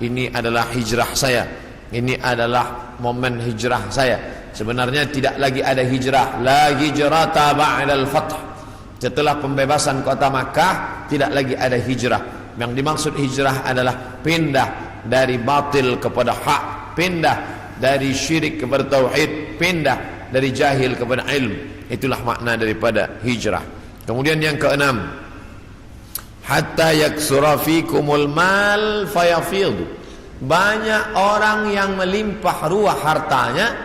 ini adalah hijrah saya, ini adalah momen hijrah saya. Sebenarnya tidak lagi ada hijrah, la hijrata ba'dal fath. Setelah pembebasan kota Makkah tidak lagi ada hijrah. Yang dimaksud hijrah adalah pindah dari batil kepada hak, pindah dari syirik kepada tauhid, pindah dari jahil kepada ilmu. Itulah makna daripada hijrah. Kemudian yang keenam, hatta yaksura fikumul mal fayafidhu. Banyak orang yang melimpah ruah hartanya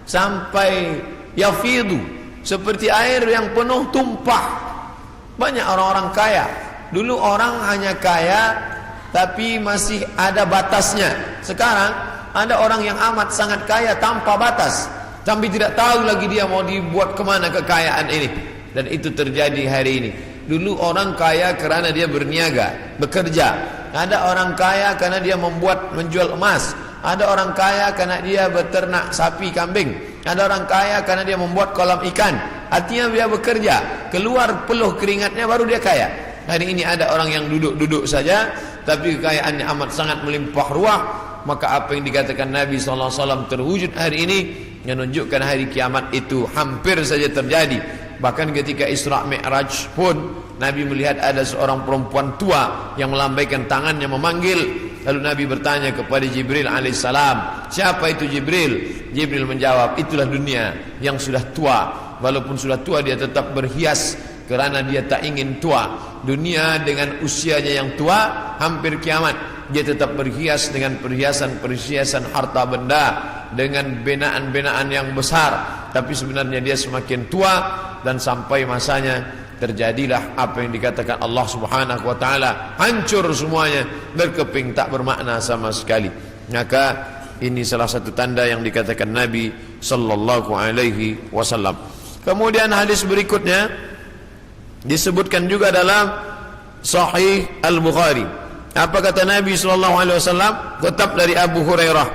sampai yafidhu, seperti air yang penuh tumpah. Banyak orang-orang kaya. Dulu orang hanya kaya tapi masih ada batasnya. Sekarang ada orang yang amat sangat kaya tanpa batas, tapi tidak tahu lagi dia mau dibuat kemana kekayaan ini. Dan itu terjadi hari ini. Dulu orang kaya karena dia berniaga, bekerja. Ada orang kaya karena dia menjual emas. Ada orang kaya karena dia beternak sapi, kambing. Ada orang kaya karena dia membuat kolam ikan. Artinya dia bekerja, keluar peluh keringatnya baru dia kaya. Hari ini ada orang yang duduk-duduk saja tapi kekayaannya amat sangat melimpah ruah. Maka apa yang dikatakan Nabi SAW terwujud hari ini, menunjukkan hari kiamat itu hampir saja terjadi. Bahkan ketika Isra Mi'raj pun Nabi melihat ada seorang perempuan tua yang melambaikan tangannya memanggil. Lalu Nabi bertanya kepada Jibril alaihissalam, siapa itu Jibril? Jibril menjawab, itulah dunia yang sudah tua. Walaupun sudah tua dia tetap berhias karena dia tak ingin tua. Dunia dengan usianya yang tua, hampir kiamat, dia tetap berhias dengan perhiasan-perhiasan harta benda, dengan binaan-binaan yang besar. Tapi sebenarnya dia semakin tua, dan sampai masanya terjadilah apa yang dikatakan Allah Subhanahu wa taala, hancur semuanya, berkeping tak bermakna sama sekali. Maka ini salah satu tanda yang dikatakan Nabi sallallahu alaihi wasallam. Kemudian hadis berikutnya disebutkan juga dalam Sahih Al-Bukhari. Apa kata Nabi sallallahu alaihi wasallam? Kutip dari Abu Hurairah,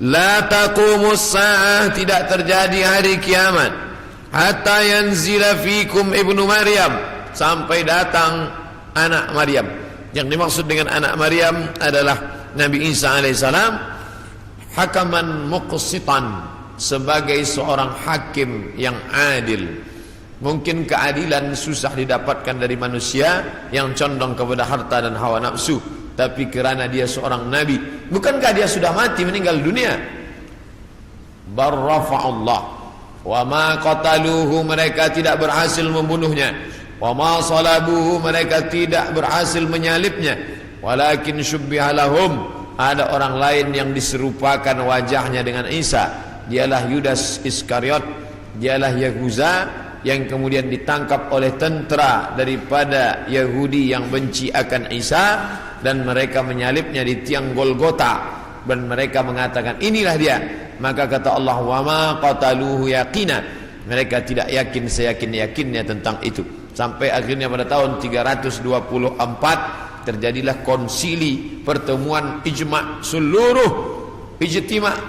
la taqumus saah, tidak terjadi hari kiamat hatta yanzila fikum ibnu Maryam, sampai datang anak Maryam. Yang dimaksud dengan anak Maryam adalah Nabi Isa alaihissalam, hakaman muqsitan, sebagai seorang hakim yang adil. Mungkin keadilan susah didapatkan dari manusia yang condong kepada harta dan hawa nafsu, tapi kerana dia seorang nabi, bukankah dia sudah mati, meninggal dunia? Barrafa'ullah wa ma qataluhu, mereka tidak berhasil membunuhnya. Wa ma salabuhu, mereka tidak berhasil menyalibnya. Walakin syubbiha lahum, ada orang lain yang diserupakan wajahnya dengan Isa. Dialah Yudas Iskariot, dialah Yahuza yang kemudian ditangkap oleh tentara daripada Yahudi yang benci akan Isa, dan mereka menyalibnya di tiang Golgota, dan mereka mengatakan inilah dia. Maka kata Allah, wa ma qataluhu yaqina, mereka tidak yakin seyakin-yakinnya tentang itu. Sampai akhirnya pada tahun 324 terjadilah konsili, pertemuan ijma'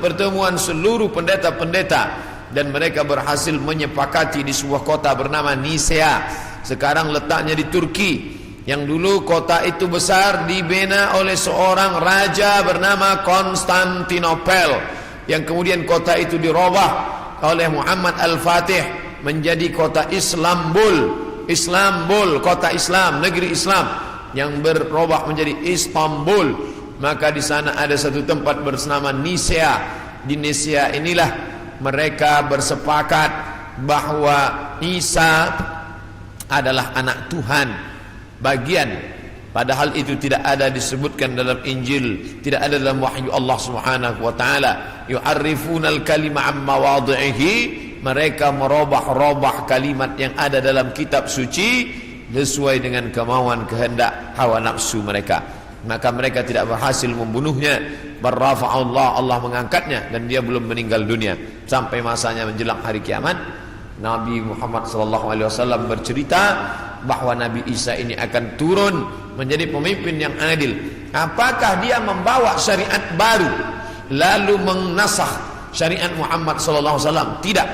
pertemuan seluruh pendeta-pendeta, dan mereka berhasil menyepakati di sebuah kota bernama Nisea. Sekarang letaknya di Turki. Yang dulu kota itu besar, dibina oleh seorang raja bernama Konstantinopel, yang kemudian kota itu dirubah oleh Muhammad Al-Fatih menjadi kota Islambul, kota Islam, negeri Islam, yang berubah menjadi Istanbul. Maka di sana ada satu tempat bernama Nisea. Di Nisea inilah mereka bersepakat bahwa Isa adalah anak Tuhan bagian, padahal itu tidak ada disebutkan dalam Injil, tidak ada dalam wahyu Allah Subhanahu wa taala. Yu'arrifunal kalima amma wadhihi, mereka merubah-rubah kalimat yang ada dalam kitab suci sesuai dengan kemauan kehendak hawa nafsu mereka. maka mereka tidak berhasil membunuhnya. Barrafa'allah, Allah mengangkatnya dan dia belum meninggal dunia sampai masanya menjelang hari kiamat. Nabi Muhammad SAW bercerita bahwa Nabi Isa ini akan turun menjadi pemimpin yang adil. Apakah dia membawa syariat baru lalu menasakh syariat Muhammad SAW? Tidak.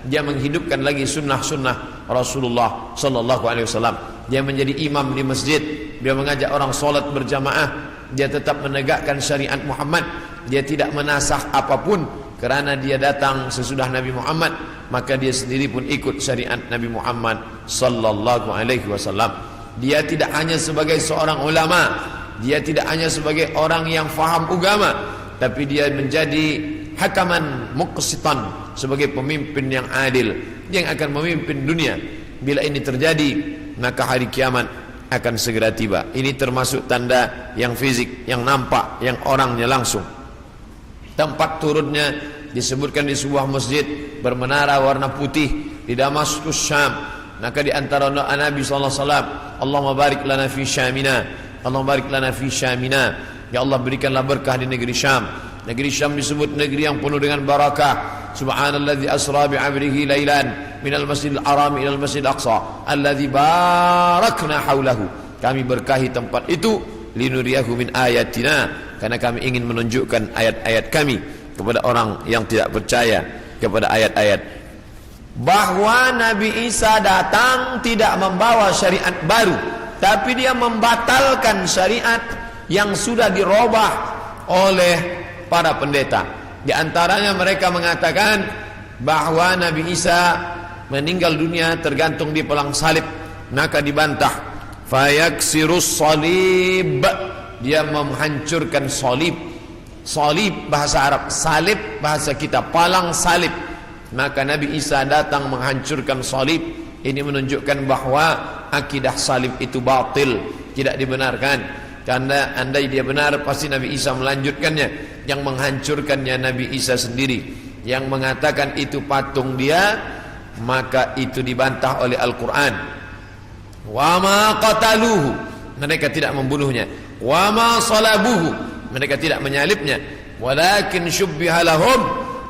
Dia menghidupkan lagi sunnah-sunnah Rasulullah SAW. Dia menjadi imam di masjid, dia mengajak orang solat berjamaah, dia tetap menegakkan syariat Muhammad. Dia tidak menasakh apapun, kerana dia datang sesudah Nabi Muhammad, maka dia sendiri pun ikut syariat Nabi Muhammad sallallahu alaihi wasallam. Dia tidak hanya sebagai seorang ulama, dia tidak hanya sebagai orang yang faham agama, tapi dia menjadi hakaman muqsitan, sebagai pemimpin yang adil yang akan memimpin dunia. Bila ini terjadi, maka hari kiamat akan segera tiba. Ini termasuk tanda yang fisik, yang nampak, yang orangnya langsung. Tempat turunnya disebutkan di sebuah masjid bermenara warna putih di Damaskus, Syam. Maka di antara doa Nabi sallallahu alaihi wasallam, Allahumma barik lana fi Syamina, Allahumma barik lana fi Syamina. Ya Allah, berikanlah berkah di negeri Syam. Negeri Syam disebut negeri yang penuh dengan barakah. Subhanalladzi asra bi 'abdihi lailan minal masjidil haram ilal masjidil aqsa alladzi barakna haulahu. Kami berkahi tempat itu linuriyahu min ayatina, karena kami ingin menunjukkan ayat-ayat kami kepada orang yang tidak percaya kepada ayat-ayat. Bahwa Nabi Isa datang tidak membawa syariat baru, tapi dia membatalkan syariat yang sudah dirubah oleh para pendeta. Di antaranya mereka mengatakan bahwa Nabi Isa meninggal dunia tergantung di pelang salib, maka dibantah. Fayaksirus salib, dia menghancurkan salib. Salib bahasa Arab, salib bahasa kita, palang salib. Maka Nabi Isa datang menghancurkan salib. Ini menunjukkan bahwa akidah salib itu batil, tidak dibenarkan. Karena andai dia benar, pasti Nabi Isa melanjutkannya. Yang menghancurkannya Nabi Isa sendiri. Yang mengatakan itu patung dia, maka itu dibantah oleh Al-Quran. Wa ma qataluhu, mereka tidak membunuhnya. Wa ma salabuhu, mereka tidak menyalibnya. Walakin syubbiha lahum,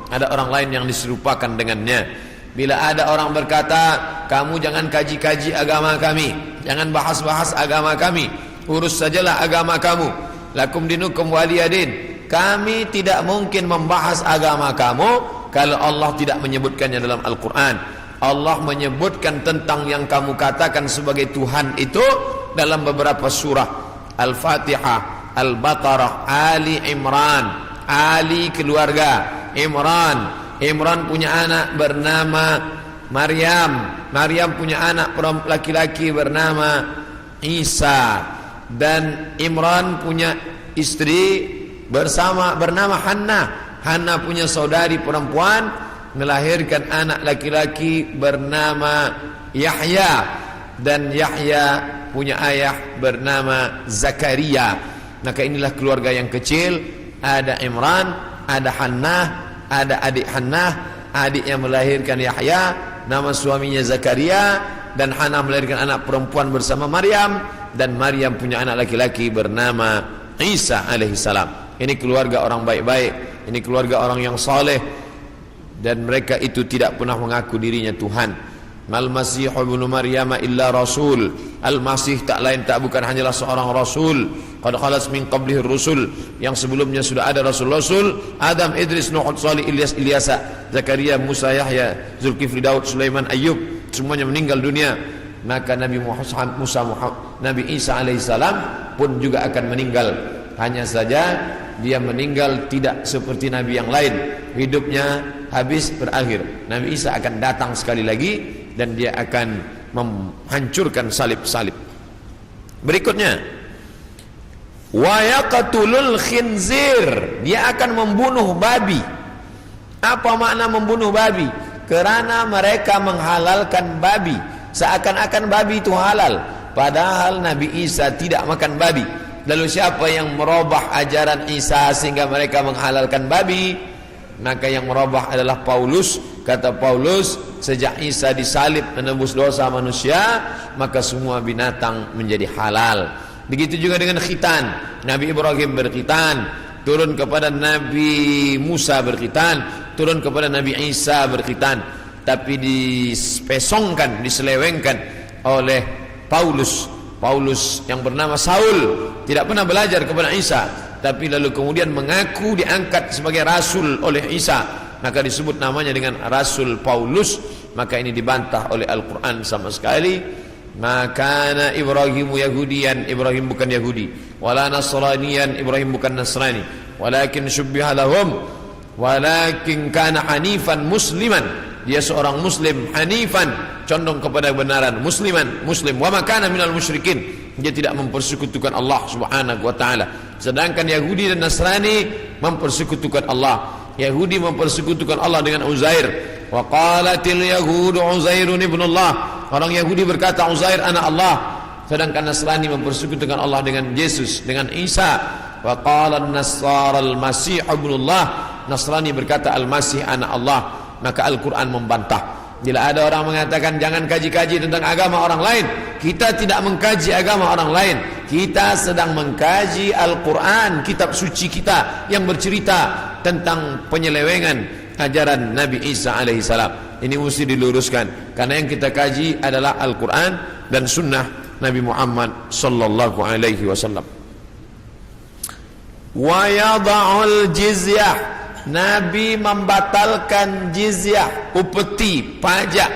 ada orang lain yang diserupakan dengannya. Bila ada orang berkata, kamu jangan kaji-kaji agama kami, jangan bahas-bahas agama kami, urus sajalah agama kamu, lakum dinukum waliyadin. Kami tidak mungkin membahas agama kamu kalau Allah tidak menyebutkannya dalam Al-Quran. Allah menyebutkan tentang yang kamu katakan sebagai Tuhan itu dalam beberapa surah. Al-Fatihah, Al-Baqarah, Ali Imran. Ali keluarga, Imran punya anak bernama Maryam. Maryam punya anak laki-laki bernama Isa. Dan Imran punya istri bernama Hannah. Hannah punya saudari perempuan, melahirkan anak laki-laki bernama Yahya. Dan Yahya punya ayah bernama Zakaria. Maka inilah keluarga yang kecil. Ada Imran, ada Hannah, ada adik Hannah, adik yang melahirkan Yahya, nama suaminya Zakaria. Dan Hannah melahirkan anak perempuan bersama Maryam. Dan Maryam punya anak laki-laki bernama Isa alaihissalam. Ini keluarga orang baik-baik, ini keluarga orang yang saleh, dan mereka itu tidak pernah mengaku dirinya Tuhan. Mal Masih ibnu Maryam illa rasul. Al-Masih tak lain tak bukan hanyalah seorang rasul. Qad khalas min qablihi rusul, yang sebelumnya sudah ada rasul-rasul. Adam, Idris, Nuh, Salih, Ilyas, Ilyasa, Zakaria, Musa, Yahya, Zulkifli, Daud, Sulaiman, Ayyub, semuanya meninggal dunia. Maka Nabi Isa alaihissalam pun juga akan meninggal. Hanya saja dia meninggal tidak seperti Nabi yang lain, hidupnya habis berakhir. Nabi Isa akan datang sekali lagi dan dia akan menghancurkan salib-salib. Berikutnya, wa yaqtulul khinzir, dia akan membunuh babi. Apa makna membunuh babi? Kerana mereka menghalalkan babi, seakan-akan babi itu halal, padahal Nabi Isa tidak makan babi. Lalu siapa yang merubah ajaran Isa sehingga mereka menghalalkan babi? Maka yang merubah adalah Paulus. Kata Paulus, sejak Isa disalib menembus dosa manusia, maka semua binatang menjadi halal. Begitu juga dengan khitan. Nabi Ibrahim berkhitan, turun kepada Nabi Musa berkhitan, turun kepada Nabi Isa berkhitan, tapi dispesongkan, diselewengkan oleh Paulus yang bernama Saul, tidak pernah belajar kepada Isa, tapi lalu kemudian mengaku diangkat sebagai rasul oleh Isa, maka disebut namanya dengan Rasul Paulus. Maka ini dibantah oleh Al-Quran sama sekali. Maka Ibrahimu Yahudian, Ibrahim bukan Yahudi, wala Nasranian, Ibrahim bukan Nasrani, walakin syubbiha lahum, walakin kana hanifan musliman, dia seorang muslim, hanifan, condong kepada kebenaran, musliman, muslim, wa ma kana minal musyrikin, dia tidak mempersekutukan Allah Subhanahu wa taala. Sedangkan Yahudi dan Nasrani mempersekutukan Allah. Yahudi mempersekutukan Allah dengan Uzair. Wa qalatil yahudu Uzairun ibnullah. Orang Yahudi berkata Uzair anak Allah. Sedangkan Nasrani mempersekutukan Allah dengan Yesus, dengan Isa. Wa qala an-nasara al-masih ibnullah. Nasrani berkata Al-Masih anak Allah. Maka Al-Quran membantah. Bila ada orang mengatakan jangan kaji-kaji tentang agama orang lain, kita tidak mengkaji agama orang lain, kita sedang mengkaji Al-Quran, kitab suci kita yang bercerita tentang penyelewengan ajaran Nabi Isa alaihissalam. Ini mesti diluruskan, karena yang kita kaji adalah Al-Quran dan Sunnah Nabi Muhammad sallallahu alaihi wasallam. Wa yada'ul jizyah, Nabi membatalkan jizyah, upeti, pajak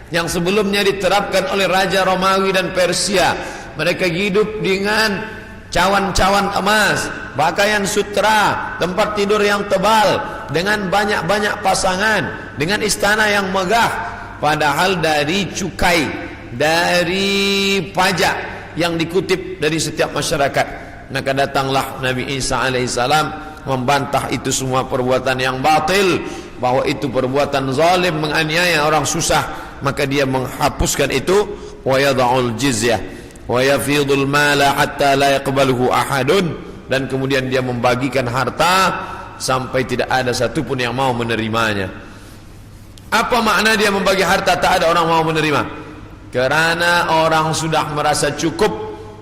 yang sebelumnya diterapkan oleh Raja Romawi dan Persia. Mereka hidup dengan cawan-cawan emas, pakaian sutra, tempat tidur yang tebal, dengan banyak-banyak pasangan, dengan istana yang megah. Padahal dari cukai, dari pajak yang dikutip dari setiap masyarakat. Maka datanglah Nabi Isa alaihissalam membantah itu semua perbuatan yang batil, bahwa itu perbuatan zalim, menganiaya orang susah. Maka dia menghapuskan itu, wa yada'ul jizyah wa yafidul mala hatta la yaqbaluhu ahadun, dan kemudian dia membagikan harta sampai tidak ada satupun yang mau menerimanya. Apa makna dia membagi harta tak ada orang mau menerima? Karena orang sudah merasa cukup,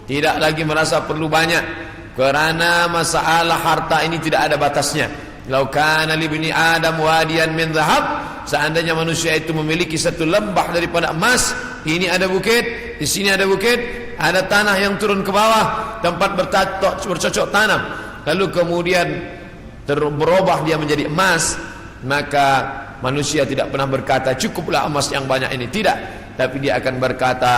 tidak lagi merasa perlu banyak. Karena masalah harta ini tidak ada batasnya. Lau kana libni Adam wadiyan min dhahab, seandainya manusia itu memiliki satu lembah daripada emas, ini ada bukit, di sini ada bukit, ada tanah yang turun ke bawah, tempat bercocok tanam, lalu kemudian berubah dia menjadi emas, maka manusia tidak pernah berkata cukuplah emas yang banyak ini, tidak, tapi dia akan berkata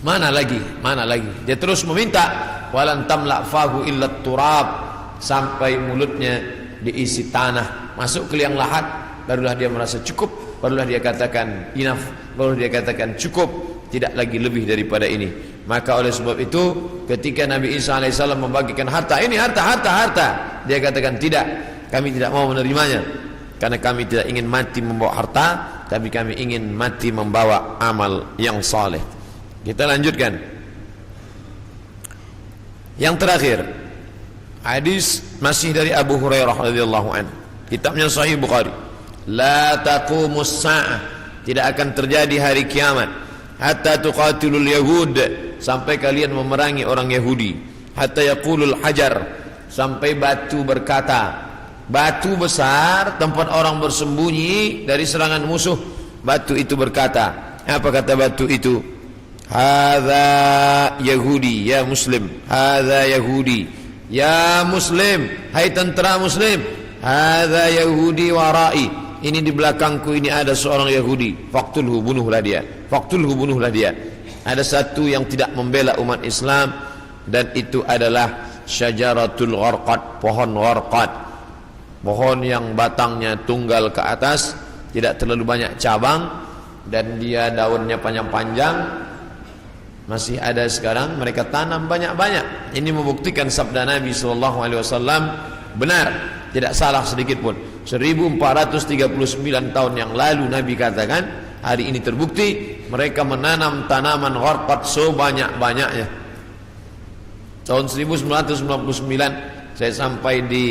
mana lagi, mana lagi. Dia terus meminta, walan tamla fahu illa turab, sampai mulutnya diisi tanah, masuk ke liang lahat, barulah dia merasa cukup, barulah dia katakan enough, barulah dia katakan cukup, tidak lagi lebih daripada ini. Maka oleh sebab itu ketika Nabi Isa alaihissalam membagikan harta, ini harta, dia katakan tidak, kami tidak mau menerimanya, karena kami tidak ingin mati membawa harta, tapi kami ingin mati membawa amal yang saleh. Kita lanjutkan. Yang terakhir, hadis masih dari Abu Hurairah radhiyallahu anhu, kitabnya Sahih Bukhari. La taqumus sa'ah, tidak akan terjadi hari kiamat, hatta tuqatilul yahud, sampai kalian memerangi orang Yahudi, hatta yaqulul hajar, sampai batu berkata, batu besar tempat orang bersembunyi dari serangan musuh, batu itu berkata, apa kata batu itu? Hadza Yahudi ya Muslim, hadza Yahudi ya Muslim, hai tentara Muslim, hadza Yahudi warai, ini di belakangku ini ada seorang Yahudi, faqtulhu, bunuhlah dia, faqtulhu, bunuhlah dia. Ada satu yang tidak membela umat Islam, dan itu adalah syajaratul gharqad, pohon gharqad, pohon yang batangnya tunggal ke atas, tidak terlalu banyak cabang, dan dia daunnya panjang-panjang. Masih ada sekarang, mereka tanam banyak-banyak. Ini membuktikan sabda Nabi SAW benar, tidak salah sedikit pun. 1439 tahun yang lalu Nabi katakan, hari ini terbukti mereka menanam tanaman gharqad sebanyak-banyaknya. Tahun 1999 saya sampai di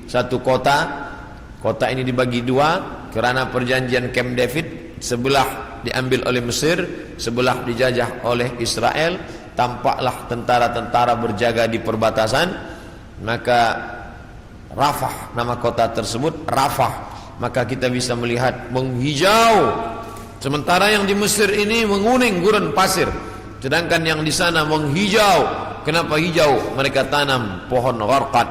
satu kota. Kota ini dibagi dua karena perjanjian Camp David. Sebelah diambil oleh Mesir, sebelah dijajah oleh Israel. tampaklah tentara-tentara berjaga di perbatasan, maka Rafah, nama kota tersebut Rafah, maka kita bisa melihat menghijau. Sementara yang di Mesir ini menguning gurun pasir, sedangkan yang di sana menghijau. Kenapa hijau? Mereka tanam pohon gharqad.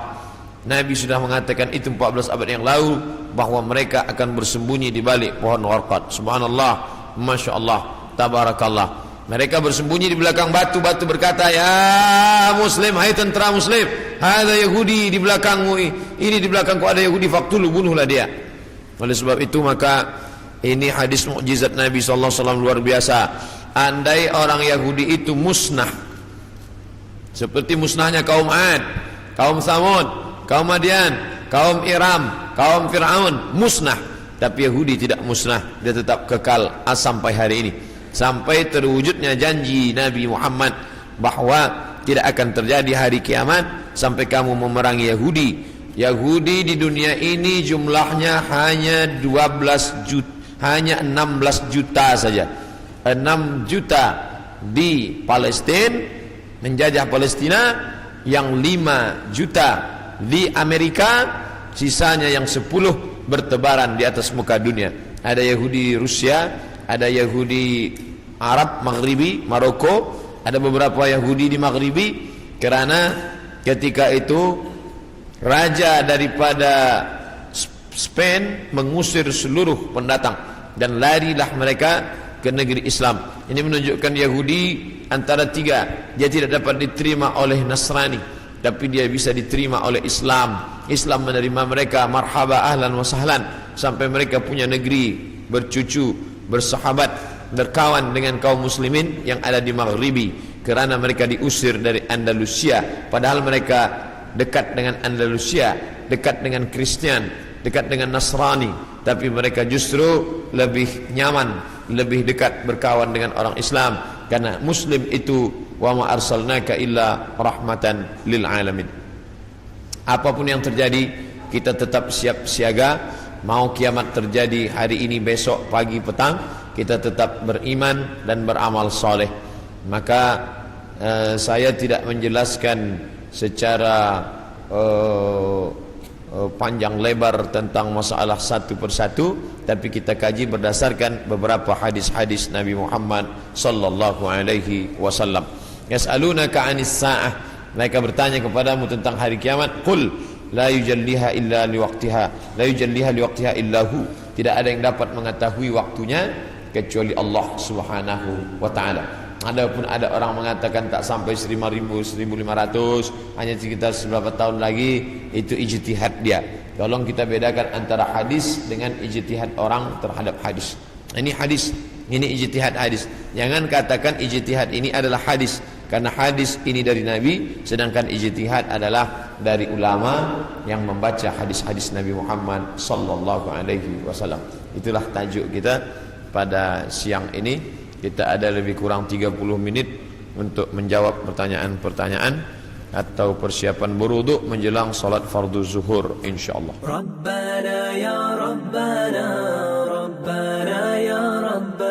Nabi sudah mengatakan itu 14 abad yang lalu, bahwa mereka akan bersembunyi di balik pohon gharqad. Subhanallah, Masya Allah, Tabarakallah. Mereka bersembunyi di belakang batu-batu, berkata, "Ya Muslim, hai tentara Muslim, ada Yahudi di belakangmu, ini di belakangku ada Yahudi, faktulu, bunuhlah dia." Oleh sebab itu maka ini hadis mukjizat Nabi SAW luar biasa. Andai orang Yahudi itu musnah, seperti musnahnya kaum Ad, kaum Samud, kaum Madian, kaum Iram, kaum Fir'aun, musnah. Tapi Yahudi tidak musnah, dia tetap kekal sampai hari ini, sampai terwujudnya janji Nabi Muhammad bahwa tidak akan terjadi hari kiamat sampai kamu memerangi Yahudi. Yahudi di dunia ini jumlahnya hanya 16 juta saja. 6 juta di Palestina, menjajah Palestina, yang 5 juta di Amerika, sisanya yang 10 bertebaran di atas muka dunia. Ada Yahudi Rusia, ada Yahudi Arab Maghribi, Maroko, ada beberapa Yahudi di Maghribi, kerana ketika itu raja daripada Spain mengusir seluruh pendatang dan larilah mereka ke negeri Islam. Ini menunjukkan Yahudi antara tiga, dia tidak dapat diterima oleh Nasrani, tapi dia bisa diterima oleh Islam. Islam menerima mereka, marhaba, ahlan wa sahlan, sampai mereka punya negeri, bercucu, bersahabat, berkawan dengan kaum muslimin yang ada di Maghribi, kerana mereka diusir dari Andalusia. Padahal mereka dekat dengan Andalusia, dekat dengan Kristian, dekat dengan Nasrani, tapi mereka justru lebih nyaman, lebih dekat berkawan dengan orang Islam, karena Muslim itu wa ma arsalnaka illa rahmatan lil alamin. Apapun yang terjadi, kita tetap siap siaga. Mau kiamat terjadi hari ini, besok, pagi, petang, kita tetap beriman dan beramal soleh. Maka saya tidak menjelaskan secara panjang lebar tentang masalah satu persatu, tapi kita kaji berdasarkan beberapa hadis-hadis Nabi Muhammad sallallahu alaihi wasallam. Yas'alunaka 'anis sa'ah, mereka bertanya kepadamu tentang hari kiamat. Qul la yujalliha illa liwaqtiha, la yujalliha liwaqtiha illa hu, tidak ada yang dapat mengetahui waktunya kecuali Allah Subhanahu wa taala. Adapun ada orang mengatakan tak sampai 1500, hanya sekitar beberapa tahun lagi, itu ijtihad dia. Tolong kita bedakan antara hadis dengan ijtihad orang terhadap hadis. Ini hadis, ini ijtihad hadis. Jangan katakan ijtihad ini adalah hadis, karena hadis ini dari Nabi, sedangkan ijtihad adalah dari ulama yang membaca hadis-hadis Nabi Muhammad sallallahu alaihi wasallam. Itulah tajuk kita pada siang ini. Kita ada lebih kurang 30 menit untuk menjawab pertanyaan-pertanyaan atau persiapan berwudu menjelang salat fardu zuhur insyaallah. Rabbana ya Rabbana, Rabbana ya Rabbana.